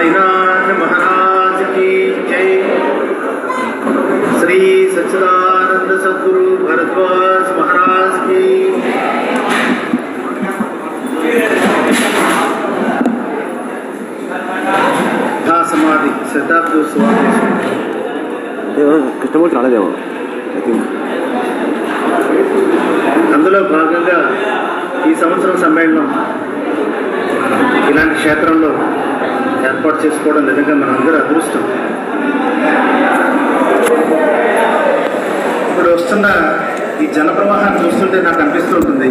साईनाथ महाराज की जय। श्री सच्चिदानंद सद्गुरु भरद्वाज महाराज की। समाधि शताब्दी కృష్ణమూర్తి రాలేదేమో ఐ థింక్. అందులో భాగంగా ఈ సంవత్సరం సమ్మేళనం ఇలాంటి క్షేత్రంలో ఏర్పాటు చేసుకోవడం నిజంగా మన అందరూ అదృష్టం. ఇప్పుడు వస్తున్న ఈ జన ప్రవాహాన్ని చూస్తుంటే నాకు అనిపిస్తూ ఉంటుంది,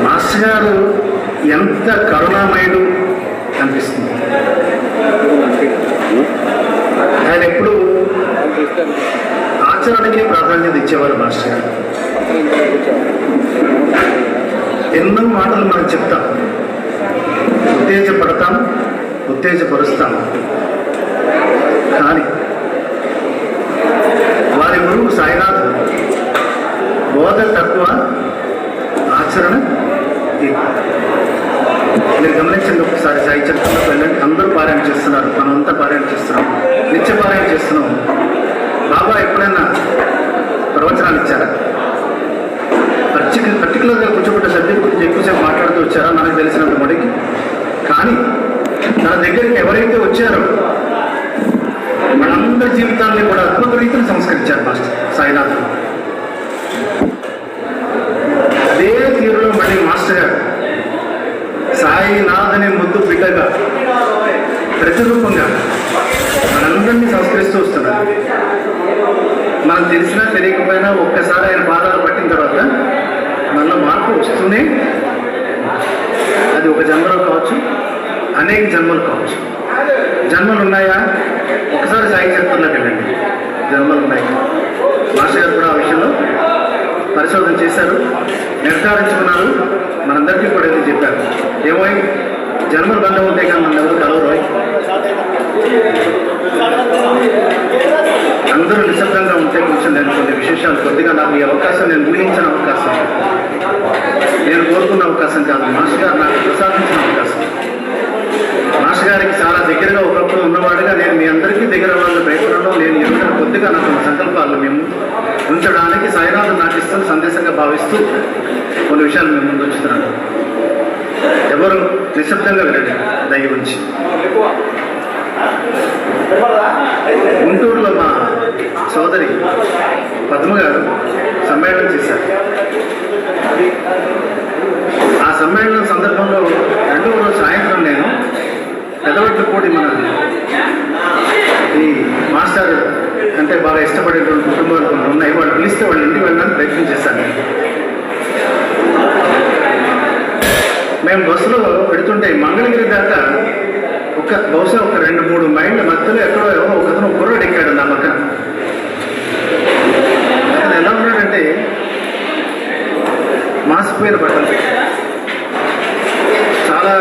మాస్టర్ గారు ఎంత కరుణామయుడు అనిపిస్తుంది. ఆయన ఎప్పుడు ఆచరణకి ప్రాధాన్యత ఇచ్చేవారు మాస్టర్ గారు. ఎన్నో మాటలు మనం చెప్తాం, ఉత్తేజపడతాం, ఉత్తేజపరుస్తాం. కానీ వారి గురువు సాయినాథ్ బోధ తక్కువ, ఆచరణ మీరు గమనించండి. ఒకసారి సాయి చరిత్రలోకి వెళ్ళండి. అందరూ పారాయణ చేస్తున్నారు, మనమంతా పారాయణ చేస్తున్నాం, నిత్య పారాయణ చేస్తున్నాం. బాబా ఎప్పుడైనా ప్రవచనాలు ఇచ్చారా? పర్టికులర్గా కూర్చోబెట్టే సబ్జెక్ట్ గురించి ఎక్కువసేపు మాట్లాడుతూ వచ్చారా? మనకు తెలిసినంత మటుకి. కానీ తన దగ్గరికి ఎవరైతే వచ్చారో మనందరి జీవితాన్ని కూడా అద్భుత రీతిని సంస్కరించారు మాస్టర్ సాయినాథ్. అదే తీరులో మళ్ళీ మాస్టర్ గారు సాయినాథ్ అనే ముద్దు బిడ్డగా ప్రతిరూపంగా మనందరినీ సంస్కరిస్తూ వస్తున్నారు. మనం తెలిసినా తెలియకపోయినా ఒక్కసారి ఆయన పాదాలు పట్టిన తర్వాత మనలో మార్పు వస్తుంది. అది ఒక జన్మలో కావచ్చు, అనేక జన్మలు కావచ్చు. జన్మలు ఉన్నాయా? ఒకసారి సాయి చరిత్రలోకి వెళ్ళండి, జన్మలు ఉన్నాయి. మాస్టర్ గారు కూడా ఆ విషయంలో పరిశోధన చేశారు, నిర్ధారించుకున్నారు. మనందరికీ కూడా ఇది చెప్పారు. ఏమో జన్మలు బంధం ఉంటే కానీ మన ఎవరు కలవరు. అందరూ నిశ్శబ్దంగా ఉంటే కొంచెం నేను కొన్ని విశేషాలు కొద్దిగా నాకు ఈ అవకాశం నేను ఊహించిన అవకాశం, నేను కోరుకున్న అవకాశం కాదు, మాస్టర్ గారు నాకు ప్రసాదించిన అవకాశం. మాస్టర్ గారికి చాలా దగ్గరగా ఒకప్పుడు ఉన్నవాడుగా నేను మీ అందరికీ దగ్గర వాళ్ళ ప్రయత్నంలో నేను ఎందుకంటే కొద్దిగా నాకు సంకల్పాలు మేము ఉంచడానికి సాయినాథ్ నాకు ఇస్తున్న సందేశంగా భావిస్తూ కొన్ని విషయాలు మేము ముందు ఉంచుతున్నాను. ఎవరు నిశ్శబ్దంగా వినండి దయ గురించి. గుంటూరులో మా సోదరి పద్మ గారు సమ్మేళనం చేశారు. ఆ సమ్మేళనం సందర్భంలో రెండవ రోజు సాయంత్రం నేను పెదవట్లపూడి మన ఈ మాస్టర్ అంటే బాగా ఇష్టపడేటువంటి కుటుంబాలు కొన్ని ఉన్నాయి. వాళ్ళు పిలిస్తే వాళ్ళ ఇంటికి వెళ్ళడానికి ప్రయత్నం చేశాను. మేము బస్సులో పెడుతుంటే మంగళగిరి దాకా బహుశా ఒక 2-3 మైళ్ళ మధ్యలో ఎక్కడో ఎవరో ఒకతను కుర్రాడు ఎక్కాడు నా పక్కన. అతను ఎలా ఉన్నాడంటే మాసిపోయిన బట్టలు, చాలా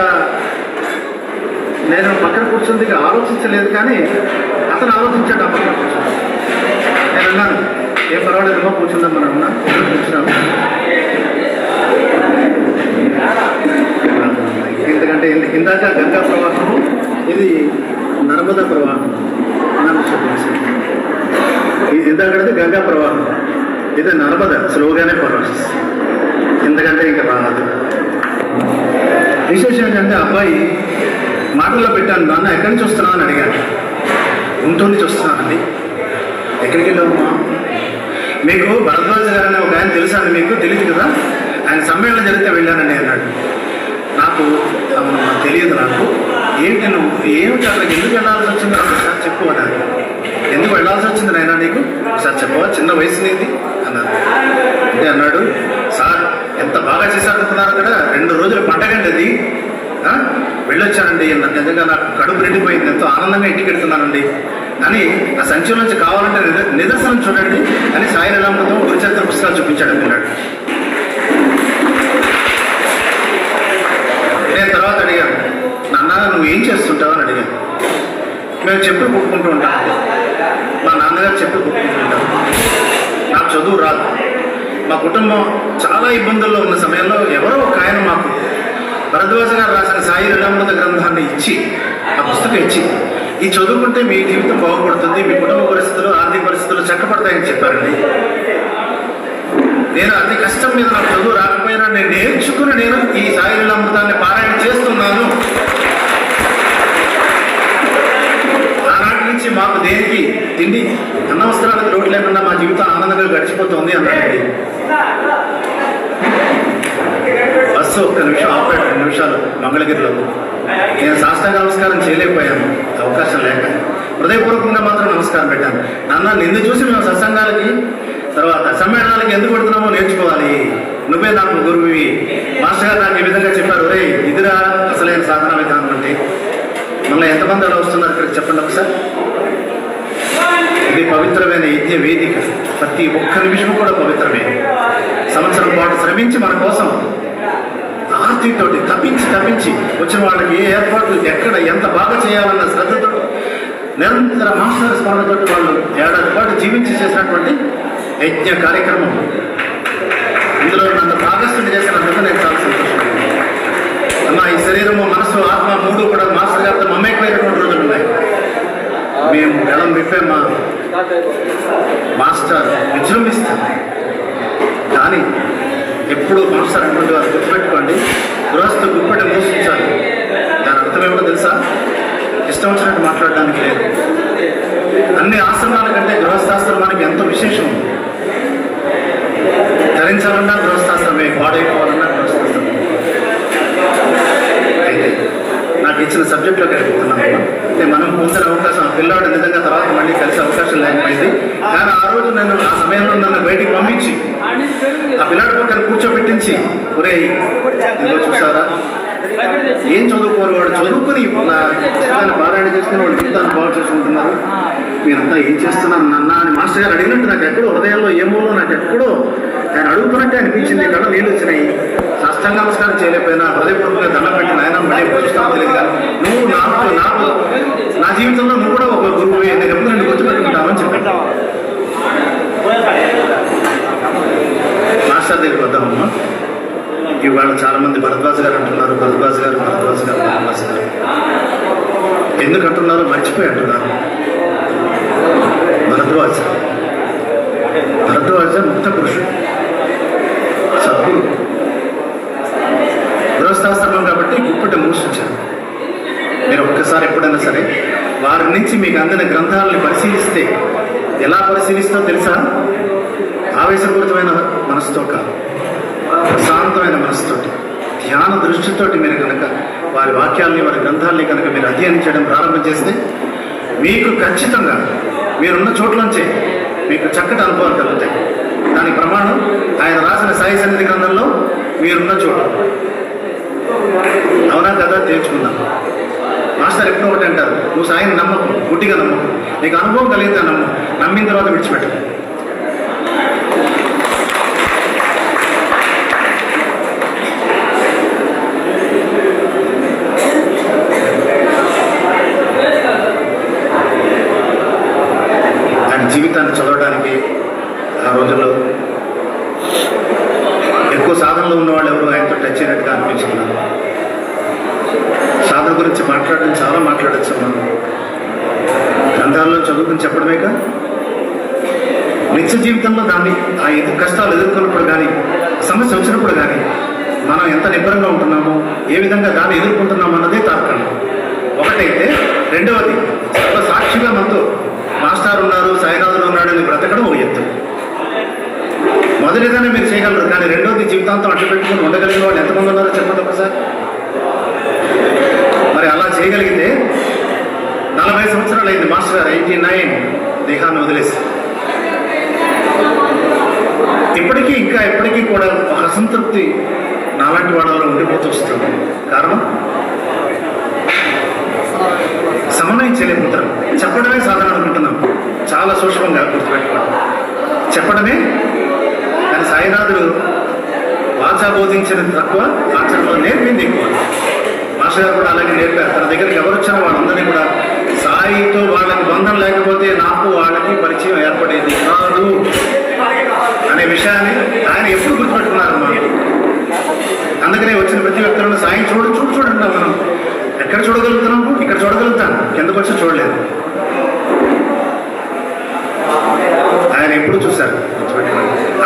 నేను పక్కన కూర్చుంది ఆలోచించలేదు, కానీ అతను ఆలోచించాడు ఆ పక్కన కూర్చున్నాను. నేను అన్నాను, ఏం పర్వాలేదమ్మా కూర్చుందాం మనం అన్నా కూర్చున్నాను. ఎందుకంటే ఇందాక గంగా ప్రవాహము, ఇది నర్మదా ప్రవాహం. ఇందాకది గంగా ప్రవాహం, ఇది నర్మదా స్లోగానే ప్రవహిస్తుంది. ఎందుకంటే ఇంకా రాదు. విశేషం ఏంటంటే అబ్బాయి మాటల్లో పెట్టాను, నాన్న ఎక్కడి నుంచి వస్తున్నావు అని అడిగాను. గుంటూరు నుంచి వస్తున్నానండి. ఎక్కడికి వెళ్ళామమ్మా? మీకు భరద్వాజ గారు అనే ఒక ఆయన తెలుసా అండి? మీకు తెలియదు కదా, ఆయన సమ్మేళనం జరిగితే వెళ్ళానండి అన్నాడు. నాకు తెలియదు. నాకు ఏంటి నువ్వు ఏమిటి అక్కడికి ఎందుకు వెళ్ళాల్సి వచ్చింది ఒకసారి చెప్పు అన్నాడు. ఎందుకు వెళ్ళాల్సి వచ్చింది నాయన నీకు ఒకసారి చెప్పవా, చిన్న వయసు నీది అన్నాడు. అంటే అన్నాడు, సార్ ఎంత బాగా చేశారనుకున్నారు అక్కడ, 2 రోజుల పండగండి అది, వెళ్ళొచ్చానండి. నిజంగా నాకు కడుపు నిండిపోయింది, ఎంతో ఆనందంగా ఇంటికి వెళ్తున్నానండి అని ఆ సంచుల నుంచి కావాలంటే నిదర్శనం చూడండి అని సాయి లీలామృతం గురుచరిత్ర పుస్తకాలు చూపించాడు అన్నాడు. నేను తర్వాత అడిగాను, నాన్న నువ్వు ఏం చేస్తుంటావు అని అడిగాను. మేము చెప్పి కుట్టుకుంటూ ఉంటాం, మా నాన్నగారు చెప్పి కుట్టుకుంటూ ఉంటారు. నాకు చదువు రాదు. మా కుటుంబం చాలా ఇబ్బందుల్లో ఉన్న సమయంలో ఎవరో ఒక ఆయన మాకు భరద్వాజ గారు రాసిన సాయి లీలామృత గ్రంథాన్ని ఇచ్చి, ఆ పుస్తకం ఇచ్చి, ఇది చదువుకుంటే మీ జీవితం బాగుపడుతుంది, మీ కుటుంబ పరిస్థితులు, ఆర్థిక పరిస్థితులు చక్కపడతాయని చెప్పారండి. నేను అతి కష్టం మీద నాకు చదువు రాకపోయినా నేను నేర్చుకుని నేను ఈ సాయి లీలామృతాన్ని పారాయణ చేస్తున్నాను. ఆనాటి నుంచి మాకు దేనికి తిండి అన్న వస్త్రాలకు లోటు లేకుండా మా జీవితం ఆనందంగా గడిచిపోతుంది అన్నాడండి. బస్సు ఒక్క నిమిషం ఆపేట 2 నిమిషాలు మంగళగిరిలో. నేను సాష్టాంగ నమస్కారం చేయలేకపోయాను, అవకాశం లేక. హృదయపూర్వకంగా మాత్రం నమస్కారం పెట్టాను. నాన్న, నిన్ను చూసి మేము సత్సంగాలకి తర్వాత సమ్మేళనాలకి ఎందుకు పెడుతున్నామో నేర్చుకోవాలి, నువ్వే నాకు గురువువి. మాస్టర్ గారు నాకు ఈ విధంగా చెప్పారు, రే ఇదిరా అసలైన సాధన విధానం అంటే. మళ్ళీ ఎంతమంది అలా వస్తున్నారు ఇక్కడ చెప్పండి ఒకసారి. ఇది పవిత్రమైన యజ్ఞ వేదిక, ప్రతి ఒక్క నిమిషం కూడా పవిత్రమే. సంవత్సరం పాటు శ్రమించి మన కోసం ఆర్తితోటి తప్పించి వచ్చిన వాళ్ళకి ఏ ఏర్పాట్లు ఎక్కడ ఎంత బాగా చేయాలన్న శ్రద్ధతో నిరంతర మాస్టర్ స్మరణతో వాళ్ళు 1 ఏడాది పాటు జీవించి చేసినటువంటి యజ్ఞ కార్యక్రమం. ఇందులో నన్ను భాగస్థుని చేసినందుకు నేను చాలా సంతోషంగా. అమ్మ, ఈ శరీరము, మనసు, ఆత్మ 3 కూడా మాస్టర్ గారితో మమ్మేకమైనటువంటి రోజులు ఉన్నాయి. మేము గళం విప్పామా, మాస్టర్ విజృంభిస్తాం. కానీ ఎప్పుడు మాస్టర్ అటువంటి వారు గుర్తుపెట్టుకోండి, గృహస్థు గుప్పటి మోసించాలి. దాని అర్థం ఏమిటో తెలుసా? ఇష్టం వచ్చినట్టు మాట్లాడడానికి లేదు. అన్ని ఆశ్రమాల కంటే గృహస్థాశ్రమానికి ఎంతో విశేషం ఉంది. ధరించాలన్నా గృహస్థాశ్రమే, పాడైపోవాలన్నా గృహస్థాశ్రమే. అయితే నాకు ఇచ్చిన సబ్జెక్టులోకి వెళ్ళిపోతున్నాను. అంటే మనం పొందిన అవకాశం, ఆ పిల్లాడు నిజంగా తర్వాత మళ్ళీ కలిసే అవకాశం లేకపోయింది. కానీ ఆ రోజు ఆ సమయంలో నన్ను బయటికి పంపించి ఆ పిల్లాడి పక్కన కూర్చోబెట్టించి, ఒరే ఇదిగో చూసారా, ఏం చదువుకోరు వాడు, చదువుకుని పారాయణ చేసుకుని వాడు జీవితాన్ని బాగు చేసుకుంటున్నారు, మీరంతా ఏం చేస్తున్నారు నాన్న అని మాస్టర్ గారు అడిగినట్టు నాకు ఎక్కడో హృదయంలో ఏమో నాకు ఎక్కడో ఆయన అడుగుతున్నట్టే అనిపించింది. ఇక్కడ నీళ్ళు వచ్చినాయి. సాష్టాంగ నమస్కారం చేయలేకపోయినా హృదయపూర్వకంగా దండం పెట్టిన ఆయన మళ్ళీ చూస్తామో తెలియదు. కానీ నువ్వు నాకు నా జీవితంలో నువ్వు కూడా ఒక గురువు, నేను ఎప్పుడు నన్ను గుర్తుపెట్టుకుంటామని చెప్పాను. మాస్టర్ దగ్గరికి వద్దామమ్మా. ఇవాళ చాలా మంది భరద్వాజ గారు అంటున్నారు, భరద్వాజ గారు. ఎందుకు అంటున్నారో మర్చిపోయి అంటున్నారు. భరద్వాజ ముక్త పురుషుడు, సద్గురు, గృహస్థాశ్రమం కాబట్టి గుప్పటి మూసించారు. మీరు ఒక్కసారి ఎప్పుడైనా సరే వారి నుంచి మీకు అందిన గ్రంథాలని పరిశీలిస్తే, ఎలా పరిశీలిస్తో తెలుసా? ఆవేశపూరితమైన మనసుతో కాదు, ప్రశాంతమైన మనసుతోటి, ధ్యాన దృష్టితోటి మీరు కనుక వారి వాక్యాల్ని, వారి గ్రంథాలని కనుక మీరు అధ్యయనం చేయడం ప్రారంభం చేస్తే మీకు ఖచ్చితంగా మీరున్న చోట్లోంచే మీకు చక్కటి అనుభవాలు కలుగుతాయి. దానికి ప్రమాణం ఆయన రాసిన సాయి సన్నిధి గ్రంథంలో మీరున్న చోటు. అవునా కదా? తేల్చుకుందాం. మాస్టర్ ఎప్పుడో ఒకటి అంటారు, నువ్వు సాయిని నమ్మకం, గుడ్డిగా నమ్మకం, నీకు అనుభవం కలిగితే నమ్మిన తర్వాత విడిచిపెట్టు. జీవితాన్ని చదవడానికి ఆ రోజుల్లో ఎక్కువ సాధనలో ఉన్నవాళ్ళు ఎవరు ఆయనతో టచ్ అయినట్టుగా అనిపించుకున్నారు. సాధన గురించి మాట్లాడడం చాలా మాట్లాడచ్చు. మనం గ్రంథాల్లో చదువుకుని చెప్పడమేగా, నిత్య జీవితంలో దాన్ని ఆ కష్టాలు ఎదుర్కొన్నప్పుడు కానీ, సమస్య వచ్చినప్పుడు కానీ మనం ఎంత నిబ్బరంగా ఉంటున్నామో, ఏ విధంగా దాన్ని ఎదుర్కొంటున్నామో అన్నదే తార్కాణం. ఒకటైతే, రెండవది సాక్షిగా మనతో మాస్టర్ ఉన్నారు, సాయినాథుడు ఉన్నాడు అని బ్రతకడం ఒక ఎత్తు. మొదటిగానే మీరు చేయగలరు, కానీ రెండోది జీవితాంతం అడ్డు పెట్టుకుని ఉండగలిగిన వాళ్ళు ఎంతమంది ఉన్నారో చెప్పండి ఒకసారి. మరి అలా చేయగలిగితే 40 సంవత్సరాలు అయింది మాస్టర్ గారు, 89 దేహాన్ని వదిలేసి. ఇప్పటికీ కూడా ఒక అసంతృప్తి నాలాంటి వాళ్ళలో ఉండిపోతూ వస్తుంది. కారణం సమన్వయం చేయలేకపోతారు. చెప్పడమే సాధన అనుకుంటున్నాం, చాలా సూక్ష్మంగా గుర్తుపెట్టుకోండి. చెప్పడమే, కానీ సాయినాథుడు వాచా బోధించినది తక్కువ, ఆచరణలో నేర్పింది ఎక్కువ. మాస్టర్ గారు కూడా అలాగే నేర్పారు. తన దగ్గరికి ఎవరు వచ్చినా వాళ్ళందరినీ కూడా సాయితో వాళ్ళకి బంధం లేకపోతే నాకు వాళ్ళకి పరిచయం ఏర్పడేది కాదు అనే విషయాన్ని ఆయన ఎప్పుడు గుర్తుపెట్టుకున్నారు. అందరూ అందుకనే వచ్చిన ప్రతి వ్యక్తులను సాయం చూడండి మనం ఎక్కడ చూడగలుగుతున్నాము, ఇక్కడ చూడగలుగుతాను, కిందకు వచ్చి చూడలేదు. ఆయన ఎప్పుడు చూశారు.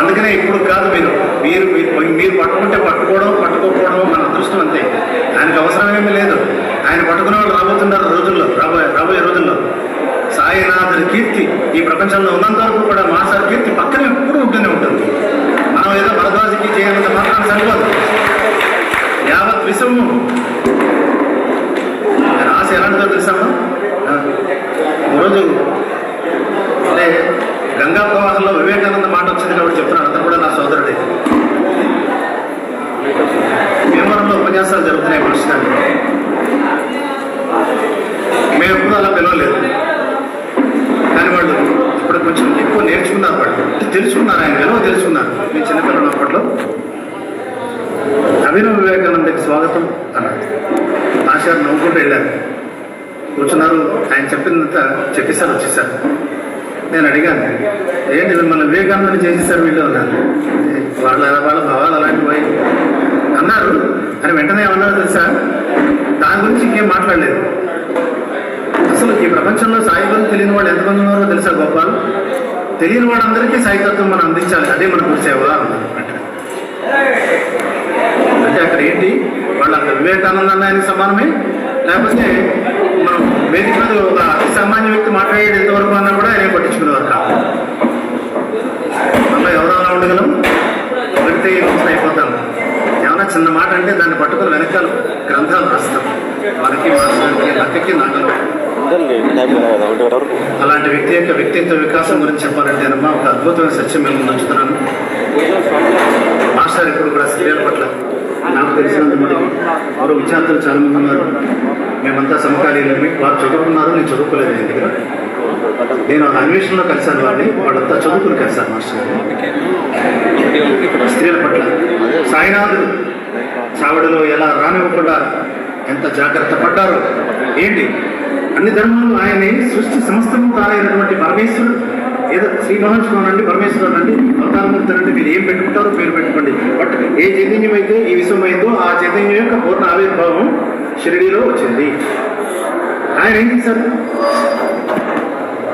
అందుకనే ఇప్పుడు కాదు, మీరు పట్టుకుంటే పట్టుకోకపోవడం మన అదృష్టం అంతే. ఆయనకు అవసరమేమీ లేదు. ఆయన పట్టుకునే వాళ్ళు రాబోతున్నారు రాబోయే రోజుల్లో. సాయినాథుడి కీర్తి ఈ ప్రపంచంలో ఉన్నంత వరకు కూడా మాస్టర్ కీర్తి పక్కనే ఎప్పుడు ఉంటూనే ఉంటుంది. మనం ఏదో భరద్వాజకి చేయాలంత మాత్రం సరిపోదు. యావత్ విశ్వము ఆయన ఆశ ఎలాంటిదో తెలుసామా? ఈరోజు అంటే గంగా ప్రవాహంలో వివేకానంద మాట వచ్చింది కాబట్టి చెప్తున్నాను. అంతా కూడా నా సోదరుడే. భీమవరంలో ఉపన్యాసాలు జరుగుతున్నాయి మనుషులు. మేము ఎప్పుడు అలా పిలవలేదు, కానీ వాళ్ళు ఇప్పుడు కొంచెం ఎక్కువ నేర్చుకున్నారు. వాళ్ళు తెలుసుకున్నారు, ఆయన విలువ తెలుసుకున్నారు. మీ చిన్నపిల్లలు అప్పట్లో అభినవ వివేకానందకి స్వాగతం అన్నారు. ఆచార్య నవ్వుకుంటూ వెళ్ళారు, కూర్చున్నారు. ఆయన చెప్పినంత చెప్పేశారు, వచ్చేసారు. నేను అడిగాను, ఏంటి మిమ్మల్ని వివేకానందని చేసేసారు వీళ్ళు అన్నారు. వాళ్ళ భావాలు అలాంటివి అన్నారు అని వెంటనే ఏమన్నారో తెలుసా? దాని గురించి ఇంకేం మాట్లాడలేదు. అసలు ఈ ప్రపంచంలో సాయి గురించి తెలియని వాళ్ళు ఎంతమంది ఉన్నారో తెలుసా? గొప్పలు తెలియని వాళ్ళందరికీ సాయితత్వం మనం అందించాలి, అదే మన గురిసేవ అంటే అక్కడ ఏంటి, వాళ్ళు అక్కడ వివేకానంద అన్న ఆయనకి సమానమే. లేకపోతే మనం వేదిక మీద ఒక అతి సామాన్య వ్యక్తి మాట్లాడేది ఎంతవరకు అన్నా కూడా ఆయన పట్టించుకునేవారు కాదు. మళ్ళీ ఎవరు అలా ఉండగలం? ఒకరితే అయిపోతాం. ఏమన్నా చిన్న మాట అంటే దాన్ని పట్టుకుని వెనకాల గ్రంథాలు రాస్తాం. మనకి మాట్లాడికి లక్కకి నాగలు. అలాంటి వ్యక్తి యొక్క వ్యక్తిత్వ వికాసం గురించి చెప్పాలంటే ఒక అద్భుతమైన సత్యం మేము ఉంచుతున్నాను. మాస్టర్ ఇప్పుడు కూడా స్త్రీల పట్ల నాకు తెలిసినంత మటుకు మరో విద్యార్థులు చాలా మంది ఉన్నారు. మేమంతా సమకాలీనమే. వారు చదువుకున్నారు, నేను చదువుకోలేదు. నేను దగ్గర నేను అన్వేషణలో కలిశాను వారిని. వాళ్ళంతా చదువుకుని కలిశాను మాస్టర్. స్త్రీల పట్ల సాయినాథుడు చావడిలో ఎలా రానివ్వకుండా ఎంత జాగ్రత్త పడ్డారో ఏంటి. అన్ని ధర్మాలు ఆయన్ని సృష్టి సమస్తము తానైనటువంటి పరమేశ్వరుడు. ఏదో శ్రీ మహర్షులు అనండి, పరమేశ్వరుడు అనండి, అవతారమూర్తి అనండి, మీరు ఏం పెట్టుకుంటారో పేరు పెట్టుకోండి. బట్ ఏ చైతన్యం అయితే ఈ విశ్వం అయిందో ఆ చైతన్యం యొక్క పూర్ణ ఆవిర్భావం షిరిడీలో వచ్చింది. ఆయన ఏం చేశారు?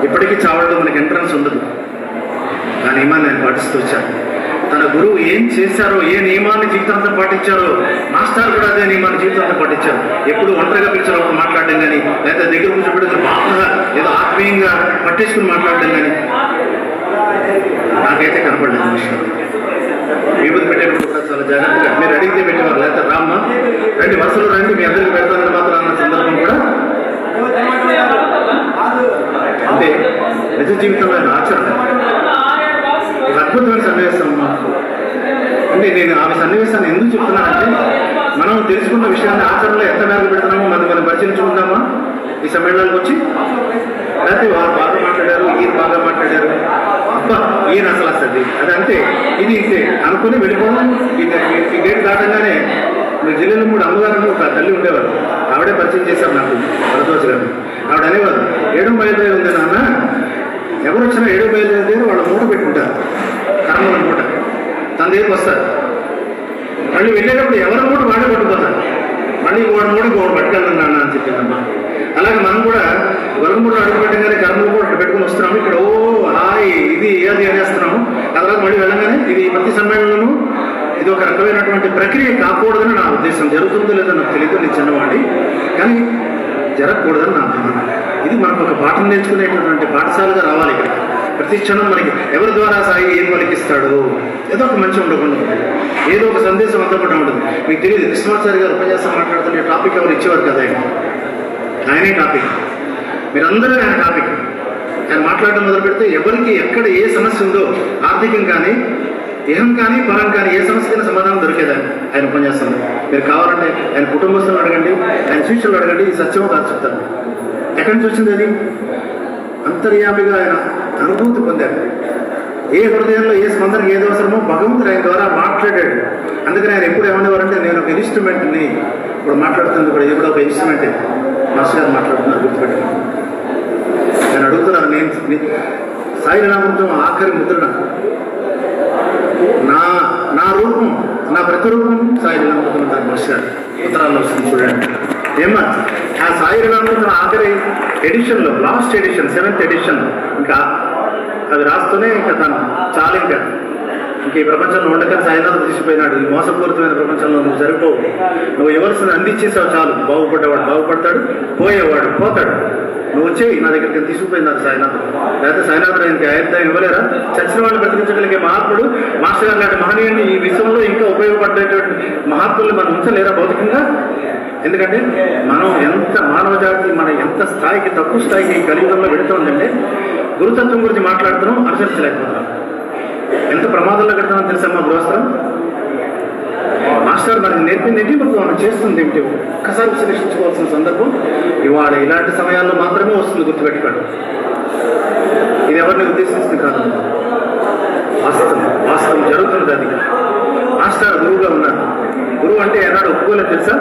ఇప్పటికీ చావడంలో మనకి ఎంట్రన్స్ ఉండదు. ఆ నియమాన్ని ఆయన పాటిస్తూ వచ్చారు. తన గురువు ఏం చేశారో, ఏ నియమాన్ని జీవితాంతం పాటించారో మాస్టర్ కూడా అదే నియమాన్ని జీవితాంతం పాటించారు. ఎప్పుడు ఒంటరిగా పిలిచారు మాట్లాడడం కానీ, లేదా దగ్గర కూర్చోబెట్టి బాగా ఏదో ఆత్మీయంగా పట్టేసుకుని మాట్లాడడం కానీ నాకైతే కనపడలేదు. విషయం విభూతి పెట్టేటప్పుడు కూడా చాలా జాగ్రత్తగా మీరు అడిగితే పెట్టేవారు, లేదా రామ్మ రండి వరుసలో రండి మీ అందరికి పెడతానని మాత్రం అన్న సందర్భం కూడా అంటే నిజ జీవితంలో ఆచరణ. ఒక అద్భుతమైన సన్నివేశం అంటే నేను ఆ సన్నివేశాన్ని ఎందుకు చెప్తున్నానంటే, మనం తెలుసుకున్న విషయాన్ని ఆచరణలో ఎంత మేరకు పెడుతున్నామో మనం పరిశీలించుకుందామా ఈ సమ్మేళనానికి వచ్చి? లేకపోతే వారు బాగా మాట్లాడారు, ఈయన బాగా మాట్లాడారు, అబ్బా ఈయన అసలు వస్తుంది అది అంతే, ఇది ఇంతే అనుకుని వెళ్ళిపోవడం. ఈ గేట్ దాటంగానే మీ జిల్లాలో 3 అమ్మగారు ఒక తల్లి ఉండేవారు. ఆవిడే పరిచయం చేశారు నాకు, భరద్వాజ గారు. ఆవిడ అనేవారు, 7 బయలుదేరి ఉంది నాన్న, ఎవరు వచ్చినా 7 బయలుదేరి వాళ్ళ మూట పెట్టుకుంటారు, కర్మల మూట. తన దగ్గరికి వస్తారు. మళ్ళీ వెళ్ళేటప్పుడు ఎవరి మూట వాడే పట్టుకుపోతారు. మళ్ళీ వాడి మూట వాడు పట్టుకెళ్ళను నాన్న అని చెప్పిందమ్మా. అలాగే మనం కూడా గొలగమూడలో అడుగు పెట్టగానే కర్మలు కూడా పెట్టుకుని వస్తున్నాము. ఇక్కడ ఓ హాయ్ ఇది అది అనేస్తున్నాము. తర్వాత మళ్ళీ వెళ్ళగానే ఇది ప్రతి సమ్మేళనము ఇది ఒక రకమైనటువంటి ప్రక్రియ కాకూడదని నా ఉద్దేశం. జరుగుతుందో లేదో నాకు తెలియదు, నేను చిన్నవాడి, కానీ జరగకూడదని నా అభిమానం. ఇది మనకు ఒక పాఠం నేర్చుకునేటటువంటి పాఠశాలగా రావాలి. ఇక్కడ ప్రతి క్షణం మనకి ఎవరి ద్వారా సాయి ఏం పలికిస్తాడు, ఏదో ఒక మంచి ఉండకుండా ఏదో ఒక సందేశం అందకుండా ఉంటుంది. మీకు తెలియదు, కృష్ణమాచారి గారు ఉపన్యాసం మాట్లాడుతున్న టాపిక్ ఎవరు ఇచ్చేవారు కదా, ఆయనే టాపిక్. మీరందరూ ఆయన టాపిక్. ఆయన మాట్లాడడం మొదలు పెడితే ఎవరికి ఎక్కడ ఏ సమస్య ఉందో, ఆర్థికం కానీ ఇహం కానీ పరం కానీ ఏ సమస్యకైనా సమాధానం దొరికేదాన్ని ఆయన ఉపన్యాసంలో. మీరు కావాలంటే ఆయన కుటుంబస్తులను అడగండి, ఆయన శిష్యులు అడగండి, ఈ సత్యమో కాదు చెప్తాను. ఎక్కడి నుంచి వచ్చింది అది? అంతర్యామిగా ఆయన అనుభూతి పొందాడు. ఏ హృదయంలో ఏ స్పందనకి ఏది అవసరమో భగవంతుడు ఆయన ద్వారా మాట్లాడాడు. అందుకని ఆయన ఎప్పుడు ఏమనేవారంటే, నేను ఒక ఇన్స్ట్రుమెంట్ని, ఇప్పుడు మాట్లాడుతుంది కూడా ఇది కూడా ఒక ఇన్స్ట్రుమెంటే. మాస్టర్ గారు మాట్లాడుతున్నారు, గుర్తుపెట్టాను. నేను అడుగుతున్నాను, నేను సాయి నామృతం ఆఖరి ముద్రణ, నా రూపం నా ప్రతిరూపం సాయి లీలామృతం మాస్టర్ గారు ఉత్తరాల్లో వస్తుంది చూడండి. ఏమా ఆ సాయి లీలామృతం ఆఖరి ఎడిషన్లో, లాస్ట్ ఎడిషన్, 7th ఎడిషన్, ఇంకా అది రాస్తూనే ఇంకా తను చాలా ఇంకా ఈ ప్రపంచంలో ఉండకని సాయినాథ్ తీసిపోయినాడు. ఈ మోసపూరితమైన ప్రపంచంలో నువ్వు సరిపోవు, నువ్వు ఎవరిని అందించేసావు చాలు, బాగుపడ్డవాడు బాగుపడతాడు, పోయేవాడు పోతాడు, నువ్వు వచ్చేయి నా దగ్గరికి తీసుకుపోయినారు సాయినాథ్. లేకపోతే సాయినాథ్ ఆయనకి ఆయుర్దాయం ఇవ్వలేరా? చచ్చిన వాళ్ళు బ్రతికించగలిగే మహాత్ముడు మాస్టర్ గారు లాంటి మహనీయుని ఈ విశ్వంలో ఇంకా ఉపయోగపడేటువంటి మహాత్ముల్ని మనం ఉంచలేరా భౌతికంగా? ఎందుకంటే మనం ఎంత మానవ జాతి మన ఎంత స్థాయికి, తక్కువ స్థాయికి ఈ కలియుగంలో పెడుతోందంటే గురుతత్వం గురించి మాట్లాడుతున్నాం, అనుసరించలేకపోతున్నాం. ఎంత ప్రమాదంలో పెడతామని తెలుసమ్మా గృహస్థం. మాస్టర్ మనకి నేర్పింది ఏంటి, మనం చేస్తుంది ఏమిటి, ఒక్కసారి విశ్లేషించుకోవాల్సిన సందర్భం ఇవాళ ఇలాంటి సమయాల్లో మాత్రమే వస్తుంది, గుర్తుపెట్టుకోండి. ఇది ఎవరిని ఉద్దేశిస్తుంది కాదు, వాస్తవం వాస్తవం జరుగుతున్నది. అది మాస్టర్ గురువుగా ఉన్నారు. గురువు అంటే ఏనాడు ఒప్పుకోలేదు తెలుసా?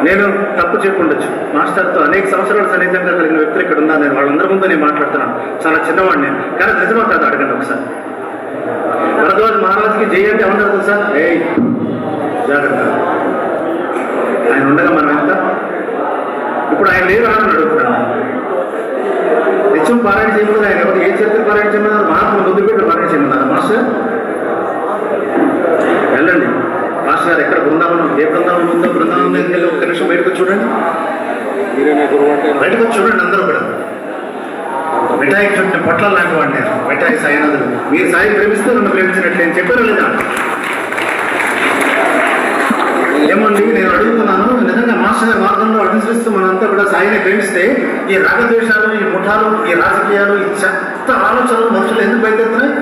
నేను తప్పు చెప్పుండొచ్చు, మాస్టర్తో అనేక సంవత్సరాలు సన్నిహితంగా కలిగిన వ్యక్తులు ఇక్కడ ఉన్నా, నేను వాళ్ళందరి ముందు నేను మాట్లాడుతున్నాను, చాలా చిన్నవాడిని నేను, కానీ నిజమా కాదు అడగండి ఒకసారి. భరద్వాజ్ మహారాజుకి జై అంటే ఏమంటారు తెలుసా? ఏ జాగ్రత్త, ఆయన ఉండగా మనం ఎంత, ఇప్పుడు ఆయన లేరు అని అడుగుతున్నాను. నిత్యం పారాయణ చేయమన్నారు ఆయన, ఎవరు ఏ చరిత్ర పారాయణ చేయమన్నారు? మహాత్ములు ముందు పెట్టి పారాయణ చేయమన్నారు. మాస్టర్ వెళ్ళండి, మాస్టర్ గారు ఎక్కడ బృందావనం, ఏ బృందావనం ఉందో బృందావనం దగ్గరికి వెళ్ళి ఒక్క నిమిషం బయటకు చూడండి, బయటకు చూడండి. అందరూ కూడా మిఠాయి చుట్టిన పొట్ల లాంటి వాడిని నేను, మిఠాయి సాయినాథులు. మీరు సాయి ప్రేమిస్తే నన్ను ప్రేమించినట్లే అని చెప్పారు లేదా? ఏమండి నేను అడుగుతున్నాను, నిజంగా మాస్టర్ గారి మార్గంలో అనుసరిస్తూ మనంతా కూడా సాయిని ప్రేమిస్తే ఈ రాగద్వేషాలు, ఈ ముఠాలు, ఈ రాజకీయాలు, ఈ చెత్త ఆలోచనలు మనుషులు ఎందుకు బయలుదేరుతున్నాయి?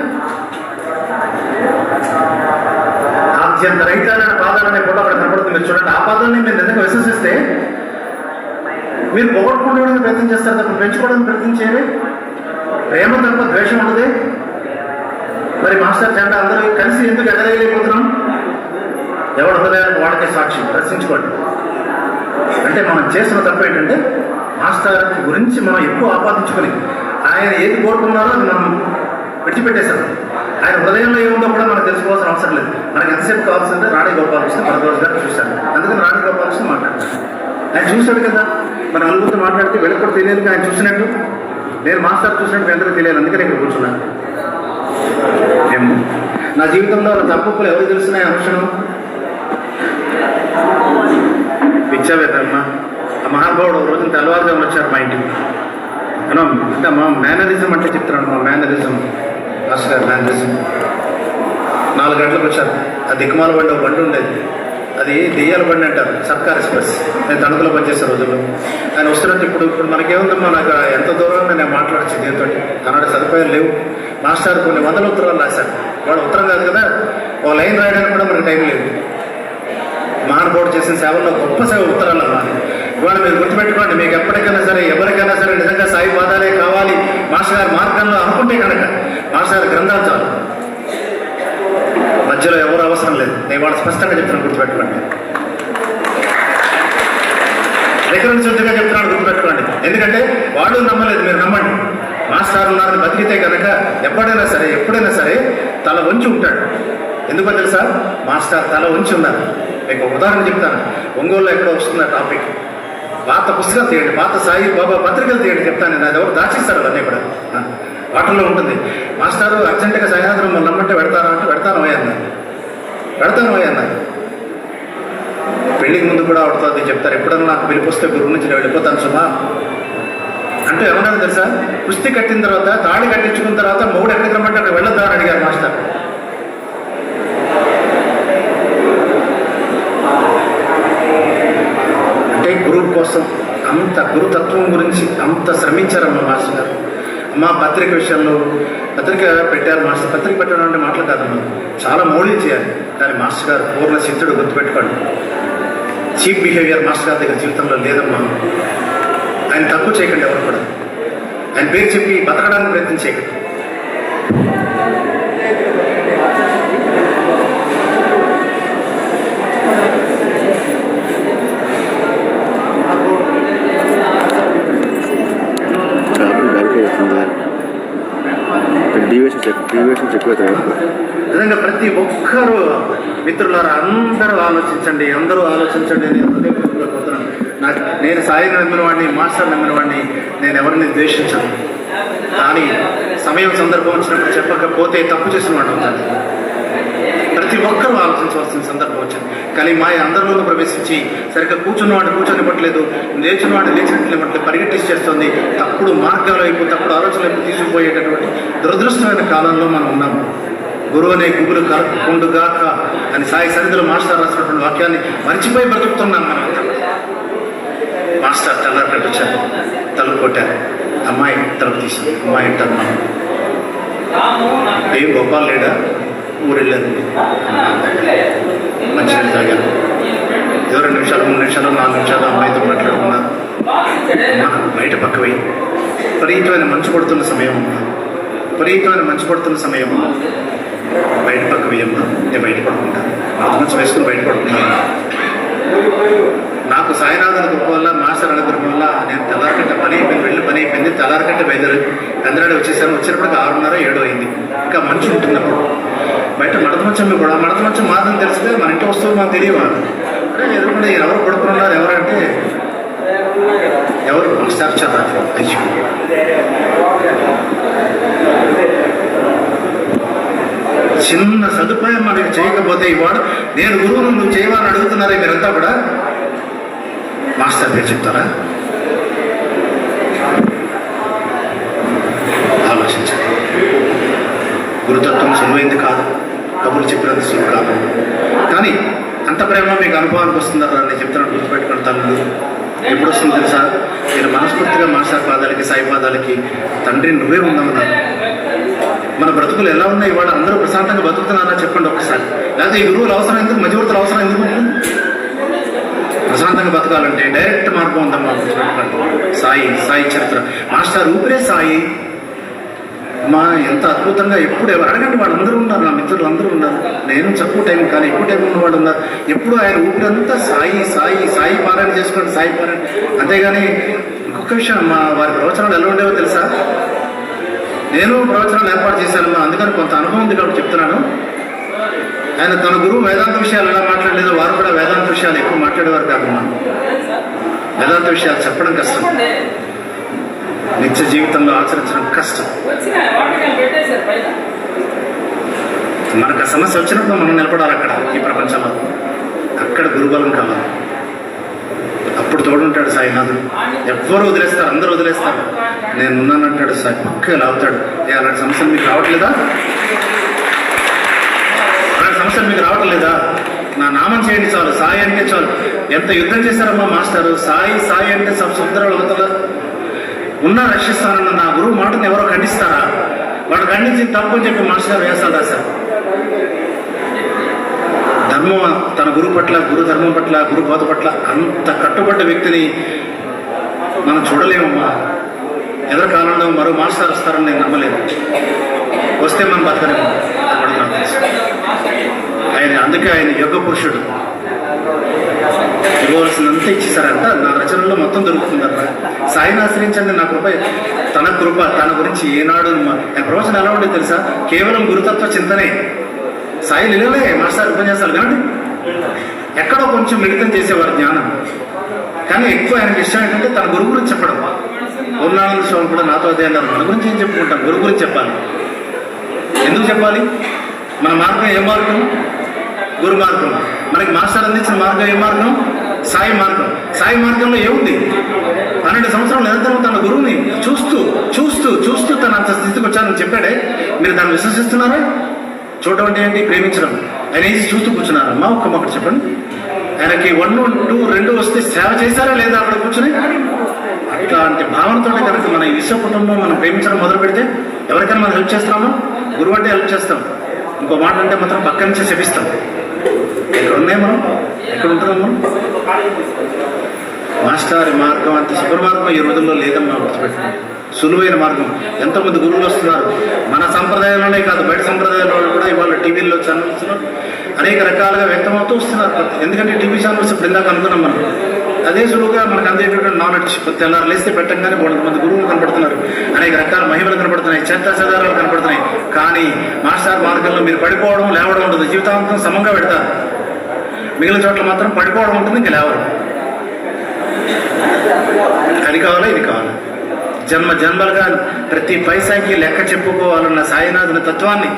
అత్యంత రైతాలైన పాదాలనే ఫోటో అక్కడ కనపడుతుంది, మీరు చూడండి. ఆ పాదాలని మీరు నిజంగా విశ్వసిస్తే మీరు పోగొట్టుకోవడానికి ప్రయత్నం చేస్తారు తప్ప పెంచుకోవడానికి ప్రయత్నం చేయాలి. ప్రేమ తప్ప ద్వేషం ఉండదు. మరి మాస్టర్ జెండా అందరూ కలిసి ఎందుకు ఎగరేయలేకపోతున్నాం? ఎవడు హృదయానికి వాడికే సాక్షి, ప్రశ్నించుకోండి. అంటే మనం చేస్తున్న తప్పు ఏంటంటే మాస్టర్ గురించి మనం ఎక్కువ ఆపాదించుకొని ఆయన ఏది కోరుకున్నారో అది మనం విడిచిపెట్టేశాం. ఆయన హృదయంలో ఏముందో కూడా మనకు తెలుసుకోవాల్సిన అవసరం లేదు. మనకి ఎంతసేపు కావాల్సిందే రాణి గోపాలకృష్ణ భరద్వాజ్ గారు చూశాను, అందుకని రాణి గోపాలకృష్ణ మాట్లాడతాను. ఆయన చూశాడు కదా, మన నలుగురితో మాట్లాడితే వీళ్ళకి కూడా తెలియదు ఆయన చూసినట్టు. నేను మాస్టర్ చూసినట్టు మీ అందరికీ తెలియాలి, అందుకని ఇక్కడ కూర్చున్నాను. ఏమో నా జీవితంలో తప్పులు ఎవరు తెలుస్తున్నాయి అనుక్షణం విచ్చావేదమ్మ. ఆ మహానుభావుడు ఒక రోజున తెల్లవారుజామున వచ్చారు మా ఇంటికి. అన్నా అంటే మా మేనరిజం అంటే చెప్తున్నాను, మా మేనరిజం మాస్టర్ గారు మేనరిజం. 4 గంటలకు వచ్చారు. ఆ దిక్కుమాల బండి ఒక బండి ఉండేది, అది దెయ్యాల బండి అంటారు, సర్కార్ ఎక్స్ప్రెస్. నేను తణుకులో పనిచేసే రోజుల్లో ఆయన వస్తున్నట్టు ఇప్పుడు మనకేముందమ్మా, నాకు ఎంత దూరంగా నేను మాట్లాడచ్చు దీంతో, కన్నడ సదుపాయాలు లేవు. మాస్టర్ కొన్ని 100 ఉత్తరాలు రాశారు. వాడు ఉత్తరం కాదు కదా, ఓ లైన్ రాయడానికి కూడా మనకు టైం లేదు. మహానుభావుడు చేసిన సేవల్లో గొప్ప సేవ ఉత్తరాలు అన్నమాట. ఇవాళ మీరు గుర్తుపెట్టుకోండి, మీకు ఎప్పటికైనా సరే ఎవరికైనా సరే నిజంగా సాయి పాదాలే కావాలి మాస్టర్ గారి మార్గంలో అనుకుంటే కనుక మాస్టర్ గారి గ్రంథాలు చాలు, మధ్యలో ఎవరు అవసరం లేదు. నేను వాళ్ళు స్పష్టంగా చెప్తున్నాను, గుర్తుపెట్టుకోండి. రికరెన్స్ శుద్ధిగా చెప్తున్నాను, గుర్తుపెట్టుకోండి. ఎందుకంటే వాళ్ళు నమ్మలేదు, మీరు నమ్మండి. మాస్టర్ ఉన్నారని బతికితే కనుక ఎప్పుడైనా సరే తల వంచి ఉంటాడు. ఎందుకో తెలుసా? మాస్టర్ తల వంచి ఉన్నారు. మీకు ఉదాహరణ చెప్తాను. ఒంగోలులో ఎక్కడో వస్తుంది ఆ టాపిక్. పాత పుస్తకాలు తీయండి, పాత సాయి బాబా పత్రికలు తీయండి, చెప్తాను నేను. అది ఎవరు దాచిస్తారు అన్నీ కూడా, వాటిల్లో ఉంటుంది. మాస్టారు అర్జెంటుగా సాయినాథులు మమ్మల్ని నమ్మంటే పెడతారా అంటే పెడతాను అన్నారు. పెళ్లికి ముందు కూడా ఆడుతుంది చెప్తారు, ఎప్పుడన్నా నాకు పిలిపిస్తే గురువు నుంచి నేను వెళ్ళిపోతాను సుమా అంటే ఏమన్నా తెలుసా? కుస్తీ కట్టిన తర్వాత, తాళి కట్టించుకున్న తర్వాత మొగుడు ఎక్కడికి రమ్మంటే అక్కడ వెళ్ళొద్దా అని అడిగారు మాస్టర్. అంటే గురువు కోసం అంత గురుతత్వం గురించి అంత శ్రమించారమ్మ మాస్టర్ గారు. మా పత్రిక విషయంలో పత్రిక పెట్టారు మాస్టర్. పత్రిక పెట్టడం అంటే మాటలు కాదమ్మా, చాలా మోడీ చేయాలి. కానీ మాస్టర్ గారు పూర్ణ సిద్ధుడు, గుర్తుపెట్టుకోండి. చీప్ బిహేవియర్ మాస్టర్ గారి దగ్గర జీవితంలో లేదమ్మా. ఆయన తక్కువ చేయకండి, ఎవరు కూడా ఆయన పేరు చెప్పి బతకడానికి ప్రయత్నం చేయకండి. డివేషన్ నుంచి ఎక్కువ నిజంగా ప్రతి ఒక్కరూ మిత్రులారా అందరూ ఆలోచించండి నేను హృదయపూర్వకంగా కోరుతున్నాను. నేను సాయి నమ్మిన వాడిని, మాస్టర్ నమ్మిన వాడిని, నేను ఎవరిని ద్వేషించాను. కానీ సమయం సందర్భం వచ్చినప్పుడు చెప్పకపోతే తప్పు చేసిన వాడు అవుతాను. ప్రతి ఒక్కరూ ఆలోచించవలసిన సందర్భం వచ్చింది. కానీ మాయ అందరిలోనూ ప్రవేశించి సరిగ్గా కూర్చున్నవాడు కూర్చొనివ్వట్లేదు, లేచినవాడు లేచినట్లేమట్లేదు, పరిగెట్టిసి చేస్తుంది. తప్పుడు మార్గాల వైపు, తప్పుడు ఆలోచన వైపు తీసుకుపోయేటటువంటి దురదృష్టమైన కాలంలో మనం ఉన్నాము. గురువు అనే గుగులు కలుపుకుండుగాక అని సాయి సన్నిధిలో మాస్టర్ రాసినటువంటి వాక్యాన్ని మర్చిపోయి బ్రతుకుతున్నాం మనం. మాస్టర్ తెల్లారి వచ్చారు, తలుపు కొట్టారు, అమ్మాయి తలుపు తీసింది. అమ్మాయి అంటారు, ఏ గోపాల్ లేడా, ఊరెళ్ళారు, మంచినీళ్ళు తాగారు. ఏదో 2 నిమిషాలు 3 నిమిషాలు 4 నిమిషాలు అమ్మాయితో మాట్లాడుకున్నారు. బయట పక్కవై విపరీతమైన మంచు పడుతున్న సమయం బయట పక్క వేయమ్మా, నేను బయట పడుకుంటాను. మంచు వేసుకుని బయట పడుకుంటాను. నాకు సాయినాథన్ కృప వల్ల, మాస్టర్ అనుగ్రహం వల్ల నేను తెల్లారకట్ట పని అయిపోయింది. తెల్లారకట్ట గందరాడు వచ్చేటప్పటికి 6:30 7 అయింది. ఇంకా మంచు ఉంటున్నప్పుడు బయట మడత మంచం మాత్రం తెలిసితే మన ఇంటి వస్తువులు మాకు తెలియవా? ఎదురుకుండా ఎవరు పడుకున్నారు, ఎవరంటే ఎవరు మాస్టర్ చదువు చిన్న సదుపాయం మనకి చేయకపోతే ఇవాడు నేను గురువును నువ్వు చేయమని అడుగుతున్నారే మీరంతా కూడా. మాస్టర్ పేరు చెప్తారా? ఆలోచించండి. గురుతత్వం సులువైంది కాదు, కబుర్లు చెప్పినంత సులువు కాదు. కానీ అంత ప్రేమ మీకు అనుభవానికి వస్తుందరా నేను చెప్తున్నాను, గుర్తుపెట్టుకుని తల్లు ఎప్పుడు వస్తుంది తెలుసా? నేను మనస్ఫూర్తిగా మాస్టర్ పాదాలకి, సాయి పాదాలకి తండ్రి నువ్వే ఉన్నామన్నారు. మన బ్రతుకులు ఎలా ఉన్నాయి? ఇవాళ అందరూ ప్రశాంతంగా బతుకుతున్నారా చెప్పండి ఒకసారి. లేకపోతే ఈ గురువులు అవసరం ఎందుకు, మధ్యవర్తులు అవసరం ఎందుకు? ప్రశాంతంగా బతకాలంటే డైరెక్ట్ మార్గం ఉందమ్మా, గుర్తుపెట్టుకోండి. సాయి చరిత్ర, మాస్టర్ ఊపిరే సాయి. మా ఎంత అద్భుతంగా ఎప్పుడు అడగండి, వాళ్ళందరూ ఉన్నారు, నా మిత్రులు అందరూ ఉన్నారు. నేను తక్కువ టైం కానీ ఎక్కువ టైం ఉన్న వాళ్ళు ఉన్నారు. ఎప్పుడు ఆయన ఊపిరంతా సాయి పారాయణ చేసుకోండి, సాయి పారాయణ. అంతేగాని ఇంకొక విషయం, మా వారి ప్రవచనాలు ఎలా ఉండేవో తెలుసా? నేను ప్రవచనాలు ఏర్పాటు చేశానమ్మా, అందుకని కొంత అనుభవం ఉంది కాబట్టి చెప్తున్నాను. ఆయన తన గురువు వేదాంత విషయాలు ఎలా మాట్లాడలేదో వారు కూడా వేదాంత విషయాలు ఎక్కువ మాట్లాడేవారు కాదమ్మా. వేదాంత విషయాలు చెప్పడం కష్టం, నిత్య జీవితంలో ఆచరించడం కష్టం. మనకు ఆ సమస్య వచ్చినప్పుడు మనం నిలబడాలి అక్కడ, ఈ ప్రపంచంలో. అక్కడ గురుబలం కావాలి. అప్పుడు తోడుంటాడు సాయినాథుడు. ఎవ్వరు వదిలేస్తారు, అందరూ వదిలేస్తారు. నేను ఉన్నానంటాడు సాయి, పక్క లాగుతాడు. అలాంటి సమస్యలు మీకు రావట్లేదా? నా నామం చేయండి చాలు, సాయి అంటే చాలు. ఎంత యుద్ధం చేశారమ్మా మాస్టారు. సాయి అంటే సముద్రాలు అవతల ఉన్నా రక్షిస్తానన్న నా గురువు మాటను ఎవరో ఖండిస్తారా? వాడు ఖండించి తప్పు అని చెప్పి మాస్టర్ వేసాలు రాశారు. ధర్మం, తన గురువు పట్ల, గురు ధర్మం పట్ల, గురు బోధ పట్ల అంత కట్టుబడ్డ వ్యక్తిని మనం చూడలేమమ్మా. ఎదురు కాలంలో మరో మాస్టర్ వస్తారని నేను నమ్మలేదు. వస్తే మనం బతకలేము. అందుకే ఆయన యోగ పురుషుడు. ఇవ్వవలసినంత ఇచ్చేసారంట. నా రచనలో మొత్తం దొరుకుతుందట. సాయిని ఆశ్రయించండి, నా కృప, తన గురించి ఏనాడు. ఆయన ప్రవచనం ఎలా ఉండేది తెలుసా? కేవలం గురుతత్వ చింతనే. సాయి నిలవలే మాస్టర్ ఉపన్యాసాలు కానీ ఎక్కడో కొంచెం మిళితం చేసేవారు జ్ఞానం. కానీ ఎక్కువ ఆయనకి ఇష్టం ఏంటంటే తన గురువు గురించి చెప్పడం. పూర్ణానంద స్వామి కూడా నాతో అదే అన్నారు, మన గురించి ఏం చెప్పుకుంటాం, గురువు గురించి చెప్పాలి. ఎందుకు చెప్పాలి? మన మార్గం ఏ మార్గం? గురు మార్గం. మనకి మాస్టర్ అందించిన మార్గం ఏ మార్గం? సాయి మార్గం. సాయి మార్గంలో ఏముంది? 12 సంవత్సరాలు నిరంతరం తన గురువుని చూస్తూ తన అంత స్థితికి వచ్చానని చెప్పాడే. మీరు దాన్ని విశ్వసిస్తున్నారా? చూడటం అంటే ఏంటి? ప్రేమించడం. ఆయన ఏం చూస్తూ కూర్చున్నారమ్మా? ఒక్కటి చెప్పండి. ఆయనకి 1, 2, 2 వస్తే సేవ చేశారా లేదా అక్కడ కూర్చుని? అట్లాంటి భావనతో కనుక మన ఈ విశ్వ కుటుంబం మనం ప్రేమించడం మొదలు పెడితే ఎవరికైనా మనం హెల్ప్ చేస్తున్నామా? గురువు అంటే హెల్ప్ చేస్తాం. ఇంకో మాట అంటే మాత్రం పక్క నుంచి శపిస్తాం. ఎక్కడ ఉన్నాయి మనం? ఎక్కడ ఉంటున్నాం మనం? మాస్టర్ మార్గం అంత శుభ్ర మార్గం ఈ రోజుల్లో లేదమ్మా, గుర్తుపెట్టుకున్నాం. సులువైన మార్గం. ఎంతోమంది గురువులు వస్తున్నారు. మన సంప్రదాయంలోనే కాదు, బయట సంప్రదాయంలో కూడా ఇవాళ టీవీల్లో ఛానల్స్లో అనేక రకాలుగా వ్యక్తమవుతూ వస్తున్నారు. ఎందుకంటే టీవీ ఛానల్స్ ఇప్పుడు ఇందాక అనుకున్నాం మనం, అదే సులువుగా మనకు అందేటటువంటి నాలెడ్జ్ తెల్లారు లేస్తే పెట్టంగానే కొంతమంది గురువులు కనపడుతున్నారు, అనేక రకాల మహిమలు కనపడుతున్నాయి, చెత్తాచెదారాలు కనపడుతున్నాయి. కానీ మాస్టర్ మార్గంలో మీరు పడిపోవడం లేవడం ఉంటుంది, జీవితాంతం సమంగా పెడతారు. మిగిలిన చోట్ల మాత్రం పడిపోవడం ఉంటుంది, ఇంకా లేవరు. అది కావాలా ఇది కావాలా, జన్మ జన్మలుగా ప్రతి పైసాకి లెక్క చెప్పుకోవాలన్న సాయినాథుని తత్వాన్ని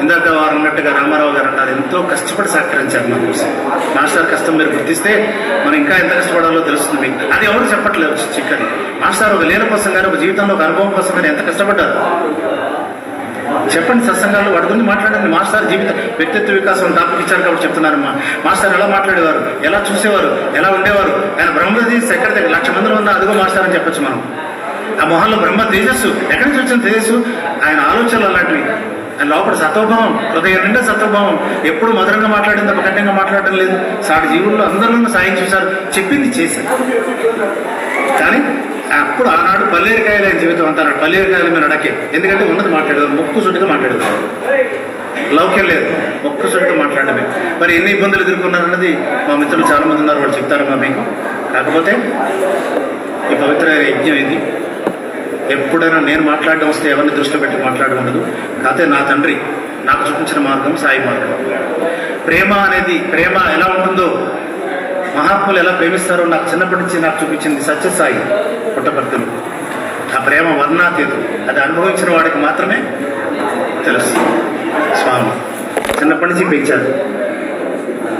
ఇందాక వారు అన్నట్టుగా రామారావు గారు అన్నారు, ఎంతో కష్టపడి సహకరించారు మన కోసం. మాస్టర్ కష్టం మీరు గుర్తిస్తే మనం ఇంకా ఎంత కష్టపడాలో తెలుస్తుంది మీకు. అది ఎవరు చెప్పట్లేదు చిక్కని. మాస్టర్ ఒక లీల కోసం కానీ ఒక జీవితంలో ఒక అనుభవం కోసం కానీ ఎంత కష్టపడ్డారు చెప్పండి. సత్సంగాలు వాటి గురించి మాట్లాడండి. మాస్టర్ జీవిత వ్యక్తిత్వ వికాసం టాపిక్ ఇచ్చారు కాబట్టి చెప్తున్నారమ్మా. మాస్టర్ ఎలా మాట్లాడేవారు, ఎలా చూసేవారు, ఎలా ఉండేవారు. ఆయన బ్రహ్మది ఎక్కడ దగ్గర 1,00,000 మందిలో ఉన్న అదిగో మాస్టర్ అని చెప్పొచ్చు మనం. ఆ మొహంలో బ్రహ్మ తేజస్సు ఎక్కడి నుంచి వచ్చిన తేజస్సు, ఆయన ఆలోచనలు అలాంటివి. ఆయన లోపల సత్వభావం, హృదయం నిండా సత్వభావం. ఎప్పుడు మధురంగా మాట్లాడింది తప్ప కఠినంగా మాట్లాడడం లేదు. సాటి జీవుల్లో అందరిలో సాయం చూశారు, చెప్పింది చేశారు. కానీ అప్పుడు ఆనాడు పల్లేరికాయలు ఆయన జీవితం అంతా పల్లేరికాయలు మీరు అడకే. ఎందుకంటే ఉన్నది మాట్లాడేవారు, ముక్కు సుట్టిగా మాట్లాడేవారు. లౌక్యం లేదు, ముక్కు సుట్టిగా మాట్లాడమే. మరి ఎన్ని ఇబ్బందులు ఎదుర్కొన్నారన్నది మా మిత్రులు చాలా మంది ఉన్నారు, వాళ్ళు చెప్తారమ్మా మీకు. కాకపోతే ఈ పవిత్ర యజ్ఞం ఇది. ఎప్పుడైనా నేను మాట్లాడడం వస్తే ఎవరిని దృష్టిలో పెట్టి మాట్లాడడం ఉండదు. కాకపోతే నా తండ్రి నాకు చూపించిన మార్గం సాయి మార్గం. ప్రేమ అనేది, ప్రేమ ఎలా ఉంటుందో, మహాత్ములు ఎలా ప్రేమిస్తారో నాకు చిన్నప్పటి నుంచి నాకు చూపించింది సత్యసాయి పుట్టపర్తిలో. ఆ ప్రేమ వర్ణాతీతం, అది అనుభవించిన వాడికి మాత్రమే తెలుసు. స్వామి చిన్నప్పటి నుంచి పెంచారు.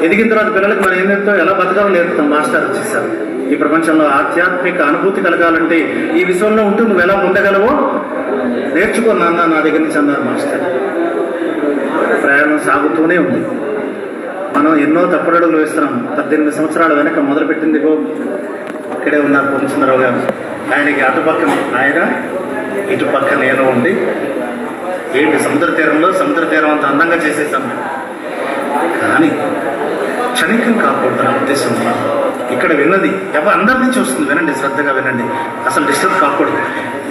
ఎదిగిన తర్వాత పిల్లలకి మనం ఏంటంటే ఎలా బతకాలో నేర్పుతాం. మాస్టర్ వచ్చేసారు. ఈ ప్రపంచంలో ఆధ్యాత్మిక అనుభూతి కలగాలంటే ఈ విశ్వంలో ఉంటూ నువ్వు ఎలా ఉండగలవో నేర్చుకో నాన్న నా దగ్గర నుంచి అన్నారు మాస్టర్. ప్రయాణం సాగుతూనే ఉంది. మనం ఎన్నో తప్పుడడుగులు వేస్తున్నాం. 18 సంవత్సరాల వెనక మొదలుపెట్టింది ఇక్కడే ఉన్నారు పూర్ణచంద్రరావు గారు. ఆయనకి అటుపక్కన ఆయన, ఇటుపక్క నేను ఉండి ఏంటి సముద్ర తీరం అంత అందంగా చేసేసాం. కానీ క్షణికం కాకూడదు నా ఉద్దేశం. ఇక్కడ విన్నది అందరి నుంచి వస్తుంది, వినండి, శ్రద్ధగా వినండి, అసలు డిస్టర్బ్ కాకూడదు.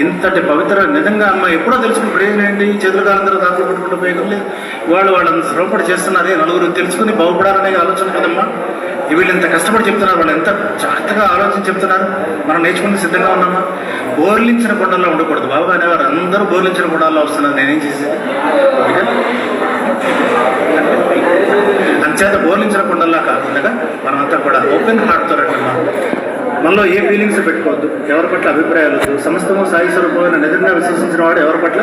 ఇంతటి పవిత్ర నిజంగా అమ్మ ఎప్పుడో తెలుసుకుని ప్రయోజనం ఏంటి? చేతులు కాలందరూ దాఖలు పెట్టుకుంటూ ఉపయోగం లేదు. వాళ్ళని శ్రమపడి చేస్తున్నారే, నలుగురు తెలుసుకుని బాగుపడాలనే ఆలోచన కదమ్మా. వీళ్ళు ఎంత కష్టపడి చెప్తున్నారు, వాళ్ళు ఎంత జాగ్రత్తగా ఆలోచన చెప్తున్నారు. మనం నేర్చుకుని సిద్ధంగా ఉన్నామా? బోర్లించిన కొండల్లో ఉండకూడదు. బాబు అనేవారు అందరూ బోర్లించిన కొండల్లో వస్తున్నారు, నేనేం చేసేది? అంచేత బోర్లించిన కొండల్లా కాకుండా మనమంతా కూడా ఓపెన్ హార్ట్తో రండమ్మా. మనలో ఏ ఫీలింగ్స్ పెట్టుకోవద్దు, ఎవరి పట్ల అభిప్రాయాలు వద్దు. సమస్తము సాయి స్వరూపమైన నిజంగా విశ్వసించిన వాడు ఎవరి పట్ల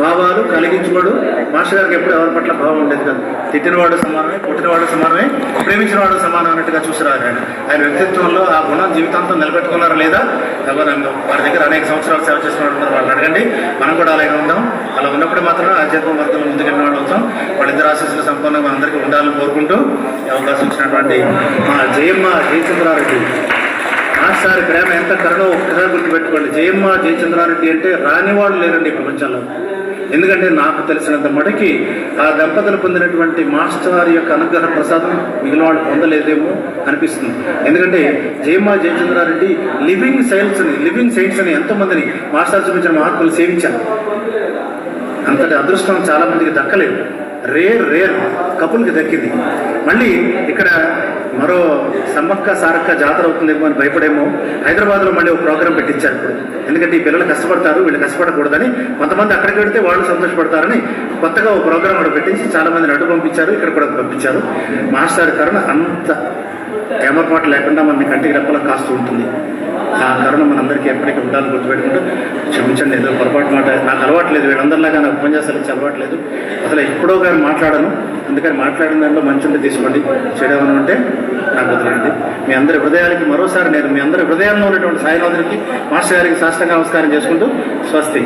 భావాలు కలిగించుకోడు. మాస్టర్ గారికి ఎప్పుడు ఎవరి పట్ల భావం ఉండేది కాదు. తిట్టినవాడు సమానమే, పుట్టినవాడు సమానమే, ప్రేమించినవాడు సమానం అన్నట్టుగా చూసిరారు ఆయన. ఆయన వ్యక్తిత్వంలో ఆ గుణం జీవితాంతం నిలబెట్టుకున్నారా లేదా? ఎవరు వారి దగ్గర అనేక సంవత్సరాలు సేవ చేసిన వాళ్ళు వాళ్ళని అడగండి. మనం కూడా అలాగే ఉందాం. అలా ఉన్నప్పుడు మాత్రమే ఆధ్యాత్మిక వర్గంలో ముందుకెళ్ళిన వాళ్ళు అవుతాం. వాళ్ళిద్దరు ఆశీస్సులు సంపూర్ణంగా అందరికీ ఉండాలని కోరుకుంటూ అవకాశం ఇచ్చినటువంటి మా జయమ్మ జయచంద్రారెడ్డి మాస్టర్ ప్రేమ ఎంత కరుణో ఒక్కసారి గుర్తుపెట్టుకోండి. జయమ్మ జయచంద్రారెడ్డి అంటే రానివాళ్ళు లేరండి ఈ ప్రపంచంలో. ఎందుకంటే నాకు తెలిసినంత మటుకి ఆ దంపతులు పొందినటువంటి మాస్టర్ యొక్క అనుగ్రహ ప్రసాదం మిగిలిన వాళ్ళు పొందలేదేమో అనిపిస్తుంది. ఎందుకంటే జయమ్మ జయచంద్రారెడ్డి లివింగ్ సైన్స్ అని ఎంతోమందిని మాస్టర్ చూపించిన మహాత్ములు సేవించారు. అంతటి అదృష్టం చాలా మందికి దక్కలేదు. రేర్ కపుల్కి దక్కింది. మళ్ళీ ఇక్కడ మరో సమ్మక్క సారక్క జాతర అవుతుందేమో అని భయపడేమో హైదరాబాద్లో మళ్ళీ ఒక ప్రోగ్రాం పెట్టించారు ఇప్పుడు. ఎందుకంటే ఈ పిల్లలు కష్టపడతారు, వీళ్ళు కష్టపడకూడదని, కొంతమంది అక్కడికి వెళితే వాళ్ళు సంతోషపడతారని కొత్తగా ఒక ప్రోగ్రాం కూడా పెట్టించి చాలా మందిని అడ్డు పంపించారు, ఇక్కడ కూడా పంపించారు. మాస్టర్ కరుణ అంత ఏమర్పాటు లేకుండా మన కంటికి రెప్పలా కాస్తూ ఉంటుంది. ఆ కరుణ మనందరికీ ఎప్పటికీ ఉండాలని గుర్తుపెట్టుకుంటూ క్షమించండి, ఏదో పొరపాటు మాట. నాకు అలవాట్లేదు, వీళ్ళందరిలాగా నాకు ఉపన్యాసాలు ఇచ్చి అలవాట్లేదు. అసలు ఎప్పుడో కానీ మాట్లాడను. అందుకని మాట్లాడిన దాంట్లో మంచి ఉంటే తీసుకోండి, చెడేమని ఉంటే నాకు వదిలేండి. మీ అందరి హృదయాలకి మరోసారి నేను మీ అందరి హృదయాల్లో ఉన్నటువంటి సాయినాథునికి మాస్టర్ గారికి సాష్టాంగ నమస్కారం చేసుకుంటూ స్వస్తి.